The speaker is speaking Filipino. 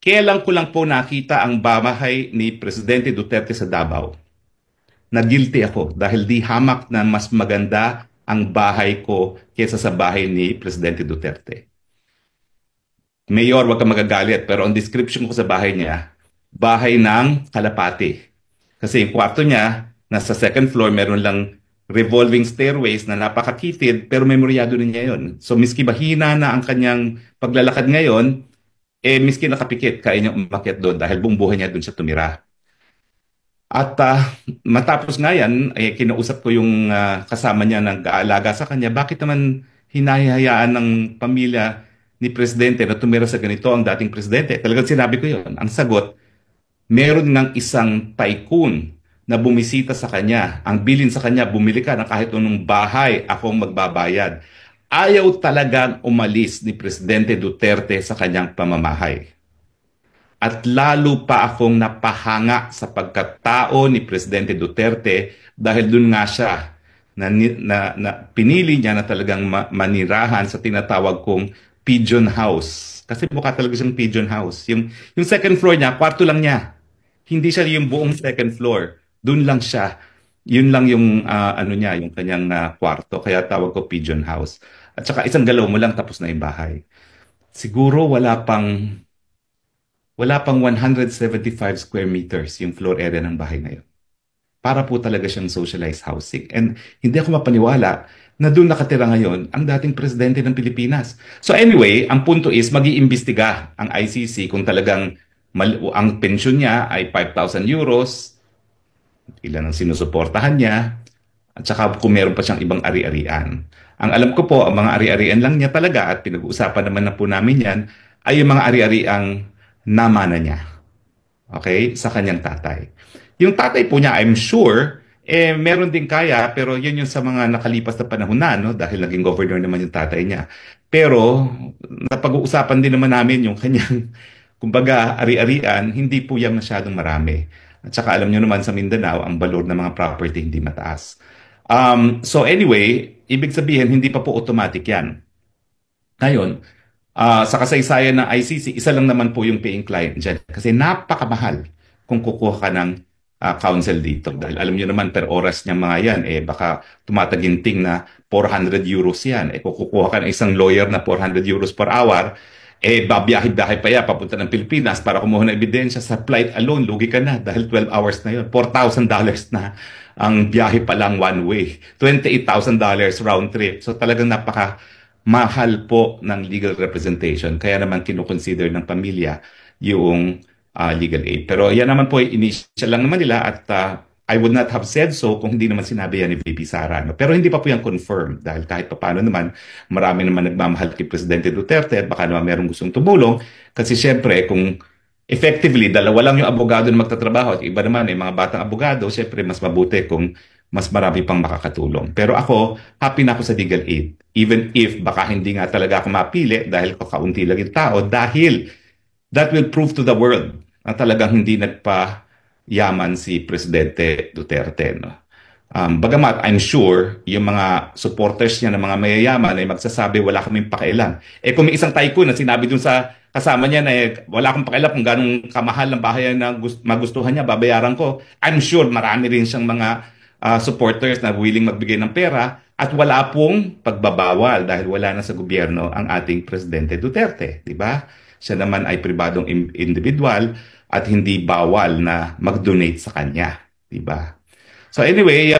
Kailan ko lang po nakita ang bahay ni Presidente Duterte sa Davao. Na guilty ako dahil di hamak na mas maganda ang bahay ko kaysa sa bahay ni Presidente Duterte. Mayor, wag ka magagalit, pero ang description ko sa bahay niya, bahay ng kalapati. Kasi yung kwarto niya, nasa second floor, meron lang revolving stairways na napakakitid, pero memoryado rin niya yun. So, miski mahina na ang kanyang paglalakad ngayon, miski nakapikit, kaya niya umakyat doon dahil buong buhay niya doon siya tumira. At matapos nga yan, kinausap ko yung kasama niya ng aalaga sa kanya, bakit naman hinahayaan ng pamilya ni Presidente na tumira sa ganito ang dating Presidente? Talagang sinabi ko yun. Ang sagot, meron ng isang tycoon na bumisita sa kanya. Ang bilin sa kanya, bumili ka ng kahit anong bahay, akong magbabayad. Ayaw talagang umalis ni Presidente Duterte sa kanyang pamamahay. At lalo pa akong napahanga sa pagkatao ni Presidente Duterte dahil dun nga siya na pinili niya na talagang manirahan sa tinatawag kong pigeon house. Kasi mukha talaga siyang pigeon house. Yung second floor niya, kwarto lang niya. Hindi siya yung buong second floor. Dun lang siya. Yun lang yung ano niya, yung kanyang kwarto. Kaya tawag ko pigeon house. At saka isang galaw mo lang tapos na yung bahay. Siguro wala pang 175 square meters yung floor area ng bahay na yun. Para po talaga siyang socialized housing. And hindi ako mapaniwala na doon nakatira ngayon ang dating presidente ng Pilipinas. So anyway, ang punto is mag-iimbestiga ang ICC kung talagang ang pensyon niya ay 5,000 euros, ilan ang sinusuportahan niya, at saka kung meron pa siyang ibang ari-arian. Ang alam ko po, ang mga ari-arian lang niya talaga, at pinag-uusapan naman na po namin yan, ay yung mga ari-ariang namana niya. Okay? Sa kanyang tatay. Yung tatay po niya, I'm sure, meron din kaya, pero yun yung sa mga nakalipas na panahon na, no? Dahil naging governor naman yung tatay niya. Pero, napag-uusapan din naman namin yung kanyang, kumbaga, ari-arian, hindi po yan masyadong marami. At saka alam nyo naman sa Mindanao, ang balor ng mga property hindi mataas. So anyway, ibig sabihin, hindi pa po automatic yan. Ngayon, sa kasaysayan ng ICC, isa lang naman po yung paying client dyan. Kasi napakamahal kung kukuha ka ng counsel dito. Dahil alam nyo naman, per oras niyang mga yan, baka tumataginting na 400 euros yan. Kung kukuha ka ng isang lawyer na 400 euros per hour, babiyahe-biyahe pa yan, papunta ng Pilipinas para kumuha ng ebidensya sa flight alone, lugi ka na dahil 12 hours na yun. $4,000 na ang biyahe pa lang one way. $28,000 round trip. So talagang mahal po ng legal representation. Kaya naman kinukonsider ng pamilya yung legal aid. Pero yan naman po, initial lang naman nila at I would not have said so kung hindi naman sinabi yan ni VP Sara. No? Pero hindi pa po yan confirmed dahil kahit pa paano naman, marami naman nagmamahal kay Presidente Duterte at baka naman merong gustong tumulong. Kasi syempre, kung effectively, dalawa lang yung abogado na magtatrabaho at iba naman mga batang abogado, syempre mas mabuti kung mas marami pang makakatulong. Pero ako, happy na ako sa legal aid. Even if baka hindi nga talaga ako mapili dahil kakaunti lang yung tao, dahil that will prove to the world na talagang hindi nagpa-yaman si Presidente Duterte. No? Bagamat I'm sure yung mga supporters niya ng mga mayayaman ay magsasabi wala kaming pakialam. Kung may isang tycoon na sinabi dun sa kasama niya na wala akong pakialam kung ganong kamahal ng bahay na magustuhan niya, babayaran ko. I'm sure marami rin siyang mga supporters na willing magbigay ng pera at wala pong pagbabawal dahil wala na sa gobyerno ang ating Presidente Duterte. Di ba? Siya naman ay pribadong individual at hindi bawal na mag-donate sa kanya. Di ba? So anyway,